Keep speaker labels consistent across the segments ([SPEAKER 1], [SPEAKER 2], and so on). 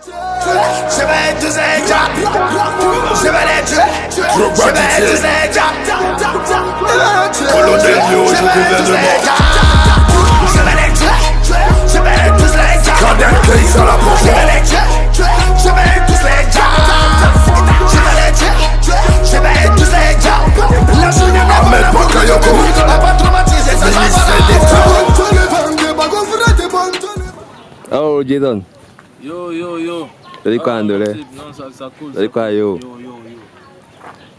[SPEAKER 1] Je vais tous les jobs. Je vais les tuer. Je vais tous les jobs.
[SPEAKER 2] Colonel Yo, je viens de mort.
[SPEAKER 1] Je vais les tuer. Je vais tous les jobs.
[SPEAKER 2] Cadet Case à la
[SPEAKER 1] Je
[SPEAKER 2] porte.
[SPEAKER 1] vais les tuer. Je vais tous les jobs. Je vais les tuer. Je vais tous les jobs. La journée
[SPEAKER 2] Ahmed Bakayoko.
[SPEAKER 1] n'a pas traumatisé ça.
[SPEAKER 2] Ministre d'État.
[SPEAKER 3] Oh Jason,
[SPEAKER 4] Yo.
[SPEAKER 3] salut quoi Andolé?
[SPEAKER 4] Non, ça coule.
[SPEAKER 3] Salut quoi yo?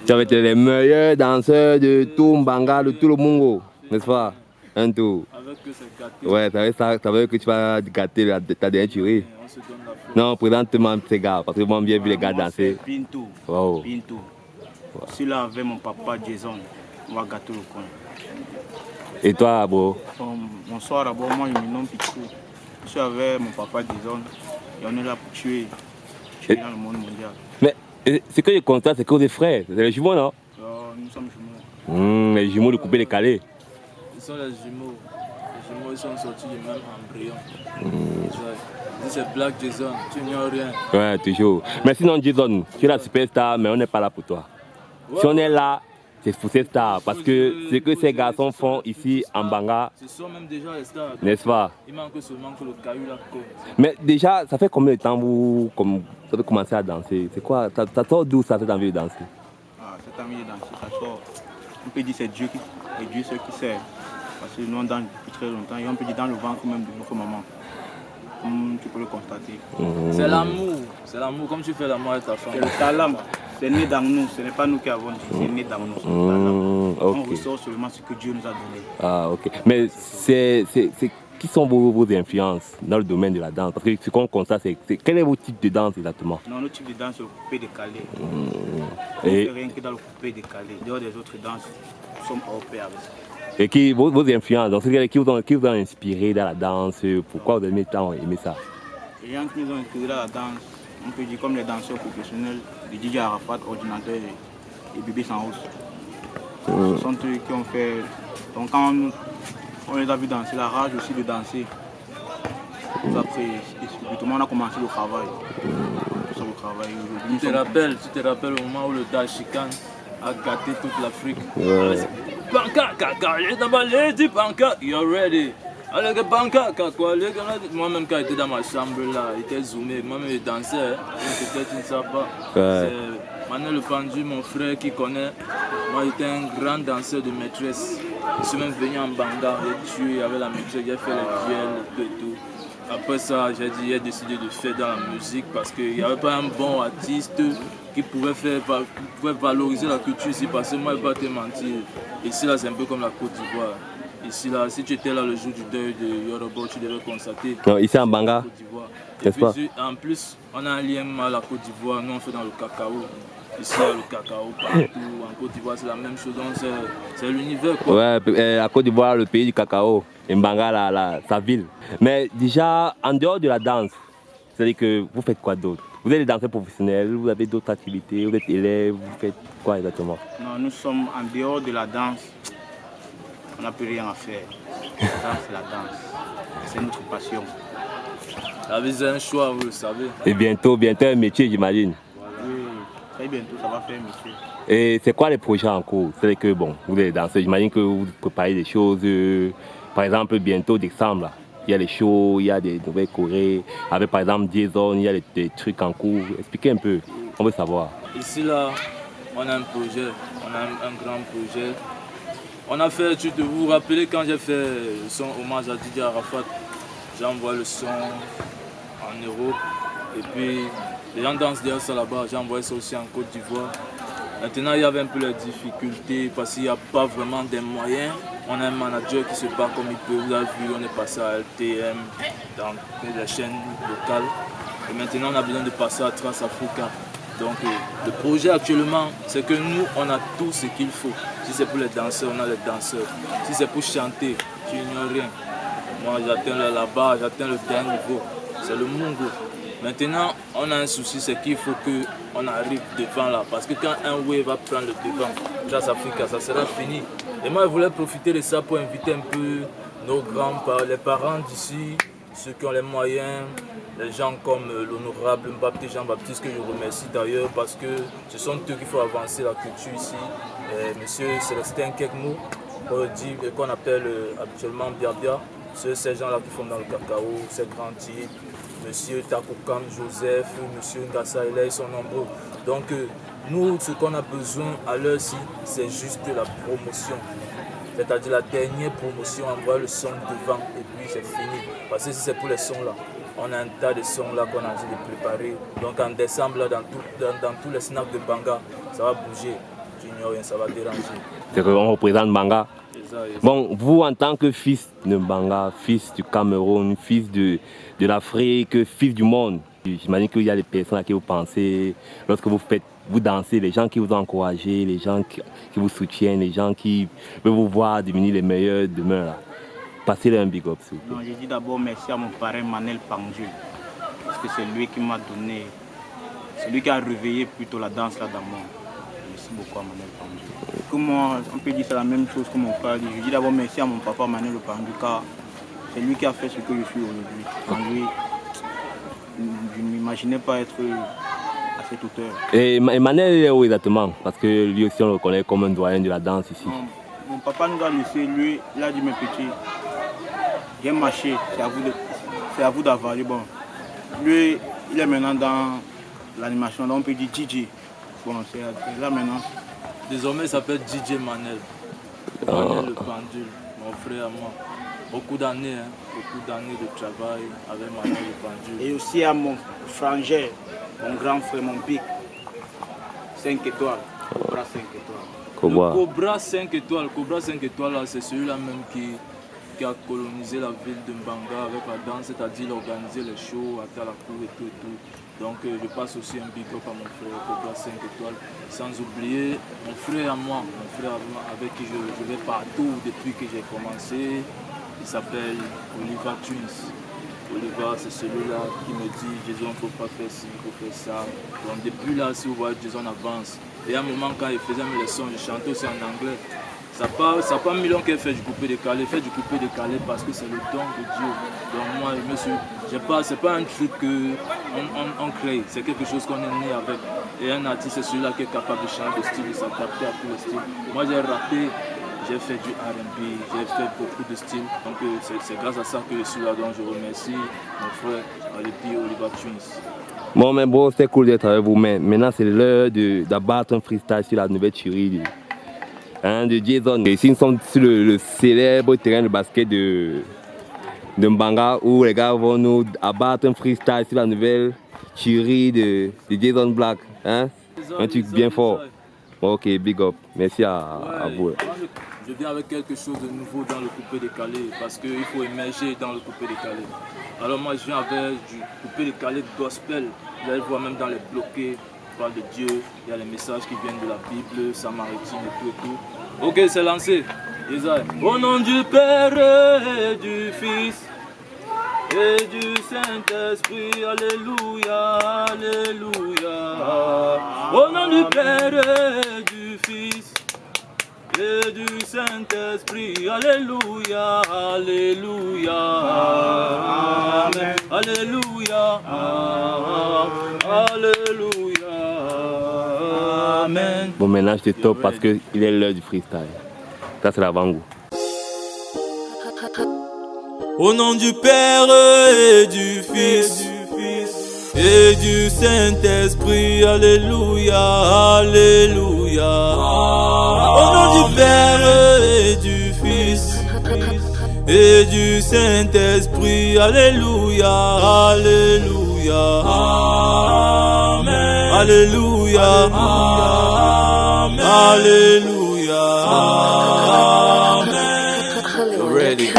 [SPEAKER 3] Tu as été les meilleurs danseurs de tout Mbanga, de tout le Mongo, n'est-ce pas? Un tour.
[SPEAKER 4] Avec que c'est gâté.
[SPEAKER 3] Ouais, ça veut dire que tu vas gâter ta dernière tuerie.
[SPEAKER 4] On se donne la faute.
[SPEAKER 3] Non, présente-moi ces gars, parce que moi j'ai vu les gars danser.
[SPEAKER 5] Bintou.
[SPEAKER 3] Wow.
[SPEAKER 5] Bintou. Celui-là avec mon papa Jason, on va gâter le coin.
[SPEAKER 3] Et toi, bro?
[SPEAKER 5] Bonsoir d'abord, moi je me nomme Pichou. Je suis avec mon papa Jason et on est là pour tuer dans le monde mondial.
[SPEAKER 3] Mais ce que je constate, c'est que vous êtes frères, c'est les jumeaux, non?
[SPEAKER 5] Nous sommes jumeaux.
[SPEAKER 3] Les jumeaux de couper les calés.
[SPEAKER 4] Ils sont les jumeaux. Les jumeaux ils sont sortis du même embryon. Si c'est Black Jason, tu n'ignores rien.
[SPEAKER 3] Ouais, toujours. Mais sinon, Jason, tu es la superstar, mais on n'est pas là pour toi. Si on est là, c'est pour ces stars. Parce que ce que ces garçons font ici en Banga,
[SPEAKER 4] Ce sont même déjà les stars.
[SPEAKER 3] n'est-ce pas?
[SPEAKER 4] Il manque seulement que le caillou là.
[SPEAKER 3] Mais déjà, ça fait combien de temps vous avez commencé à danser? C'est quoi? Ça sort d'où ça cette envie de danser?
[SPEAKER 5] Cette amie est dans ça sort. On peut dire c'est Dieu qui et Dieu seul qui sert. Parce que nous on danse depuis très longtemps et on peut dire dans le ventre même de notre maman. Comme tu peux le constater.
[SPEAKER 4] C'est l'amour comme tu fais l'amour avec ta femme.
[SPEAKER 5] C'est le talent. C'est né dans nous, ce n'est pas nous qui avons dit, c'est né dans nous. C'est le talent.
[SPEAKER 3] Ok.
[SPEAKER 5] On ressort seulement ce que Dieu nous a donné.
[SPEAKER 3] Ah, ok. Mais qui sont vos influences dans le domaine de la danse? Parce que ce qu'on constate, c'est quel est votre type de danse exactement?
[SPEAKER 5] Non, notre type de danse, c'est le coupé décalé. On ne
[SPEAKER 3] Et,
[SPEAKER 5] fait rien que dans le coupé décalé. Dehors des autres danses, nous sommes hors pair avec ça.
[SPEAKER 3] et vos influences, donc, qui vous ont inspiré dans la danse? Pourquoi vous avez tant aimé ça?
[SPEAKER 5] Les gens qui nous ont inspiré dans la danse, on peut dire comme les danseurs professionnels, les DJ Arafat, Ordinateur et Bébé Sans Hausse. Ce sont eux qui ont fait. Donc quand on les a vus danser, la rage aussi de danser. Après, justement, on a commencé le travail. Sur le travail.
[SPEAKER 4] Tu te rappelles au moment où le Dachikan a gâté toute l'Afrique. Banca, caca, les dit banca, you're ready. Alors que banca, quoi, moi-même quand j'étais dans ma chambre là, il était zoomé, moi-même je dansais, peut-être tu ne sais pas. C'est Manuel Le Pendu, mon frère qui connaît. Moi j'étais un grand danseur de maîtresse. Je suis même venu en Banga, j'ai tué avec la maîtresse, j'ai fait les duels et tout. Après ça, j'ai décidé de faire dans la musique parce qu'il n'y avait pas un bon artiste qui pouvait valoriser la culture ici. Parce que moi, je ne vais pas te mentir. Ici, là, c'est un peu comme la Côte d'Ivoire. Ici, là, si tu étais là le jour du deuil de Yoruba, tu devais constater.
[SPEAKER 3] Non, ici en Banga, n'est-ce pas?
[SPEAKER 4] En plus, on a un lien à la Côte d'Ivoire. Nous, on fait dans le cacao. Ici, il y a le cacao partout. En Côte d'Ivoire, c'est la même chose. Donc, c'est l'univers, quoi.
[SPEAKER 3] Ouais, la Côte d'Ivoire, le pays du cacao. Et Mbanga, sa ville. Mais déjà, en dehors de la danse, c'est-à-dire que vous faites quoi d'autre? Vous êtes des danseurs professionnels, vous avez d'autres activités, vous êtes élèves, vous faites quoi exactement?
[SPEAKER 5] Non, nous sommes en dehors de la danse. On n'a plus rien à faire. La danse, c'est la danse. C'est notre passion.
[SPEAKER 4] La vie, c'est un choix, vous le savez.
[SPEAKER 3] Et bientôt un métier, j'imagine.
[SPEAKER 5] Oui, très bientôt, ça va faire un métier.
[SPEAKER 3] Et c'est quoi les projets en cours? C'est-à-dire que, bon, vous êtes danseurs, j'imagine que vous préparez des choses. Par exemple, bientôt décembre, là, il y a les shows, il y a des nouvelles chorés. Avec par exemple Jason, il y a des trucs en cours. Expliquez un peu, on veut savoir.
[SPEAKER 4] Ici, là, on a un projet, on a un grand projet. On a fait, vous vous rappelez quand j'ai fait le son hommage à Didier Arafat, j'ai envoyé le son en Europe. Et puis, les gens dansent derrière ça là-bas, j'ai envoyé ça aussi en Côte d'Ivoire. Maintenant, il y avait un peu la difficulté parce qu'il n'y a pas vraiment des moyens. On a un manager qui se bat comme il peut. Vous avez vu, on est passé à LTM dans les chaînes locales. Et maintenant, on a besoin de passer à Transafrica. Donc, le projet actuellement, c'est que nous, on a tout ce qu'il faut. Si c'est pour les danseurs, on a les danseurs. Si c'est pour chanter, tu n'ignores rien. Moi, j'atteins là-bas, j'atteins le dernier niveau. C'est le Mongo. Maintenant, on a un souci, c'est qu'il faut qu'on arrive devant là. Parce que quand un wave va prendre le devant, Transafrica, ça sera fini. Et moi, je voulais profiter de ça pour inviter un peu nos les parents d'ici, ceux qui ont les moyens, les gens comme l'honorable Mbapté Jean-Baptiste, que je remercie d'ailleurs parce que ce sont eux qui font avancer la culture ici. Monsieur Célestin Kekmou, qu'on appelle habituellement Biabia, ces gens-là qui font dans le cacao, ces grands types, monsieur Takoukam Joseph, monsieur Ngassa Elé, ils sont nombreux. Donc nous, ce qu'on a besoin à l'heure-ci, c'est juste la promotion. C'est-à-dire la dernière promotion, envoie le son devant et puis c'est fini. Parce que si c'est pour les sons là, on a un tas de sons là qu'on a envie de préparer. Donc en décembre, là, dans tous les snaps de Banga, ça va bouger. Junior, ça va déranger.
[SPEAKER 3] C'est qu'on représente Banga.
[SPEAKER 4] Ça.
[SPEAKER 3] Bon, vous en tant que fils de Banga, fils du Cameroun, fils de l'Afrique, fils du monde, j'imagine qu'il y a des personnes à qui vous pensez lorsque vous dansez, les gens qui vous encouragent, les gens qui vous soutiennent, les gens qui veulent vous voir devenir les meilleurs demain. Là. Passez-le un big up, s'il vous plaît.
[SPEAKER 5] Non, je dis d'abord merci à mon parrain Manel Pandul, parce que c'est lui qui m'a donné, c'est lui qui a réveillé plutôt la danse là dans moi. Merci beaucoup à Manel Pandul. Comment on peut dire c'est la même chose que mon frère dit. Je dis d'abord merci à mon papa Manel Pandul, car c'est lui qui a fait ce que je suis aujourd'hui. Sans lui, je ne m'imaginais pas être à cette hauteur.
[SPEAKER 3] Et Manel est où exactement? Parce que lui aussi on le connaît comme un doyen de la danse ici.
[SPEAKER 5] Non, mon papa nous a laissé, lui, il a dit mes petits, j'ai marché, c'est à vous d'avaler. Bon, lui, il est maintenant dans l'animation, donc on peut dire DJ. Bon, c'est là maintenant.
[SPEAKER 4] Désormais, il s'appelle DJ Manel. Manel le pendule, mon frère à moi. Beaucoup d'années de travail avec Manel le pendule.
[SPEAKER 5] Et aussi à mon frangin, mon grand frère, mon pic, 5 étoiles, Cobra 5 étoiles.
[SPEAKER 4] Le Cobra 5 étoiles, Cobra 5 étoiles, c'est celui-là même qui a colonisé la ville de Mbanga avec la danse, c'est-à-dire organiser les shows à Talakou et tout. Donc je passe aussi un big up à mon frère Cobra 5 étoiles, sans oublier mon frère à moi, avec qui je vais partout depuis que j'ai commencé. Il s'appelle Oliver Twins. Oliver, c'est celui-là qui me dit Jason, il ne faut pas faire ci, il faut faire ça. Donc depuis là, si vous voyez, Jason avance. Et à un moment, quand il faisait mes leçons, je chantais aussi en anglais. Ça n'a pas mis longtemps qu'il fait du coupé décalé. Il fait du coupé décalé parce que c'est le don de Dieu. Donc moi, c'est pas un truc qu'on crée, c'est quelque chose qu'on est né avec. Et un artiste, c'est celui-là qui est capable de changer de style, de s'adapter à tous les styles. Moi, j'ai rappé, j'ai fait du R&B, j'ai fait beaucoup de styles. Donc c'est grâce à ça que je suis là. Donc je remercie mon frère Alipi Oliver Twins.
[SPEAKER 3] Bon, mais bon, c'est cool d'être avec vous. Mais maintenant, c'est l'heure d'abattre un freestyle sur la nouvelle tuerie de Jason. Ici, nous sommes sur le célèbre terrain de basket de Mbanga où les gars vont nous abattre un freestyle sur la nouvelle tuerie de Jason Black. Hein? Un truc bien fort. Ok, big up. Merci à vous.
[SPEAKER 4] Je viens avec quelque chose de nouveau dans le coupé décalé parce qu'il faut émerger dans le coupé décalé. Alors moi je viens avec du coupé décalé gospel. Vous allez voir même dans les bloqués, on parle de Dieu, il y a les messages qui viennent de la Bible, Samaritine et tout. Ok, c'est lancé. Au nom du Père et du Fils et du Saint-Esprit, alléluia, alléluia. Au nom du Père et du Fils et du Saint-Esprit, alléluia, alléluia, amen, alléluia, alléluia, amen.
[SPEAKER 3] Bon, maintenant je te top parce qu'il est l'heure du freestyle. Ça c'est l'avant-goût.
[SPEAKER 4] Au nom du Père et du Fils et du Saint-Esprit, alléluia, alléluia. Au nom du Père et du Fils et du Saint-Esprit, alléluia, alléluia, amen, alléluia, amen, alléluia, amen. Ready.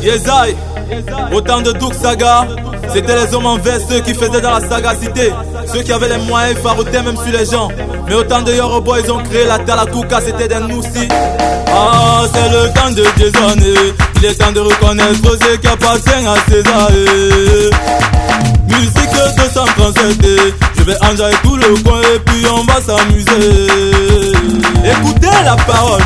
[SPEAKER 4] Yezaï, autant de Douk Saga, c'était les hommes en veste, ceux qui faisaient dans la sagacité, ceux qui avaient les moyens, ils faroutaient même sur les gens. Mais autant de Yoruba, ils ont créé la Talakouka, c'était des Noussi. Ah, c'est le temps de Jason, il est temps de reconnaître ce qui appartient à César. Musique 237, je vais enjailler tout le coin et puis on va s'amuser. Écoutez la parole,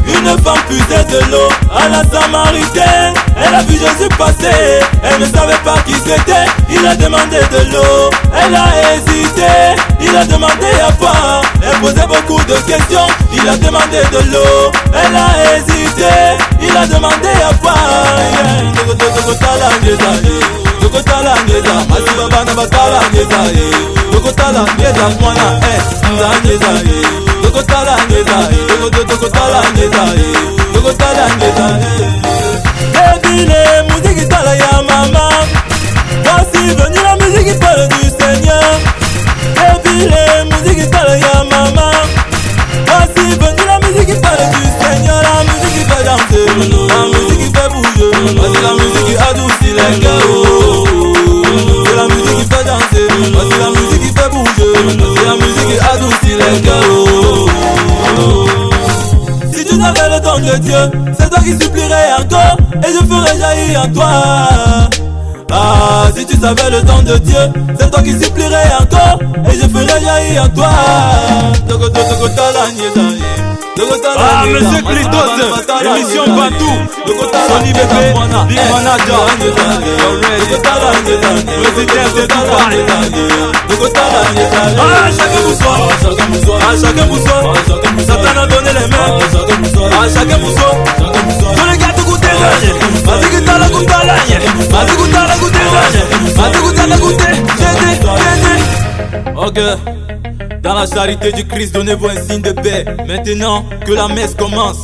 [SPEAKER 4] une une femme puisait de l'eau à la Samaritaine. Elle a vu Jésus passer, elle ne savait pas qui c'était. Il a demandé de l'eau, elle a hésité. Il a demandé à boire, elle posait beaucoup de questions. Il a demandé de l'eau, elle a hésité. Il a demandé à boire. Baby, les musiques tala ya maman. Voici venu la musique qui parle du Seigneur. Baby, les musiques tala ya maman. Voici venu la musique qui parle du Seigneur. La musique qui fait danser, la musique qui fait bouger. Voici la musique qui adoucit les cœurs. C'est la musique qui fait danser, voici la musique qui fait bouger. C'est la musique qui adoucit les cœurs. Si tu n'avais le don de Dieu, c'est toi qui supplierais encore, et je ferai jaillir en toi. Ah, si tu savais le don de Dieu, c'est toi qui supplierais encore, et je ferai jaillir en toi. Ah, monsieur Clitos, émission Bantou, Sony Bébé, Big Manager, président de Dubaï. Ah, chacun vous soit, ah, chacun vous soit, Satan a donné les mains, ah, chacun vous soit, tous les gars te goûter l'âge, vas-y que t'as la goûte à l'âge, vas-y que t'as la goûte à l'âge, vas-y que t'as la goûte, j'ai ok. Dans la charité du Christ, donnez-vous un signe de paix. Maintenant que la messe commence.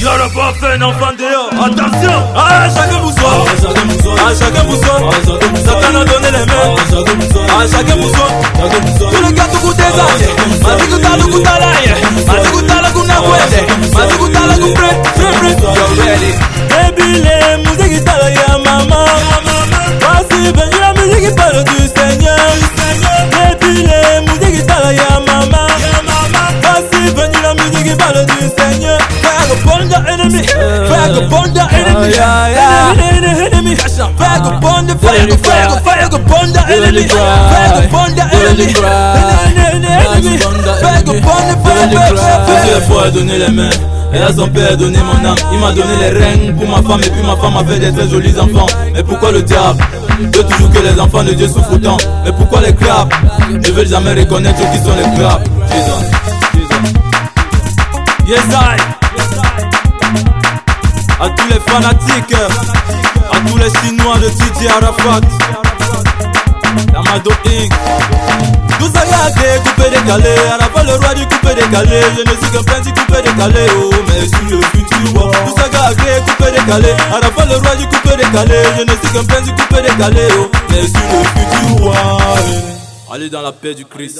[SPEAKER 4] Y'a le pas fait un enfant dehors, attention! Ah, chacun vous soit, ah, chacun vous soit, Satan a donné les mains, ah, chacun vous soit, tous les gars te goûtent des âges, vas-y que t'as le goût à l'ail, vas-y que t'as le goût à boire, vas-y que t'as le goût baby, les musiques qui parlent à maman, voici venu la musique qui parle du Seigneur, baby, les musiques qui parlent à maman, voici venu la musique qui parle du Seigneur. Vagabond enemy, vagabond enemy, enemy, vagabond, vagabond enemy, vagabond enemy, Dieu a donné les mains, et à son père a donné mon âme. Il m'a donné les règnes pour ma femme, et puis ma femme a fait des très jolis enfants. Mais pourquoi le diable veut toujours que les enfants de Dieu souffrent autant? Mais pourquoi les crabes ne veulent jamais reconnaître qui sont les crabes? Yes I. À tous les fanatiques, à tous les Chinois de DJ Arafat, Damado Inc. Tout ça gardé, coupé décalé, Arafat le roi du coupé décalé. Je ne suis qu'un petit coupé décalé, oh mais sur le futur. Tout ça gardé, coupé décalé, Arafat le roi du coupé décalé. Je ne suis qu'un petit coupé décalé, oh mais sur le futur. Allez dans la paix du Christ.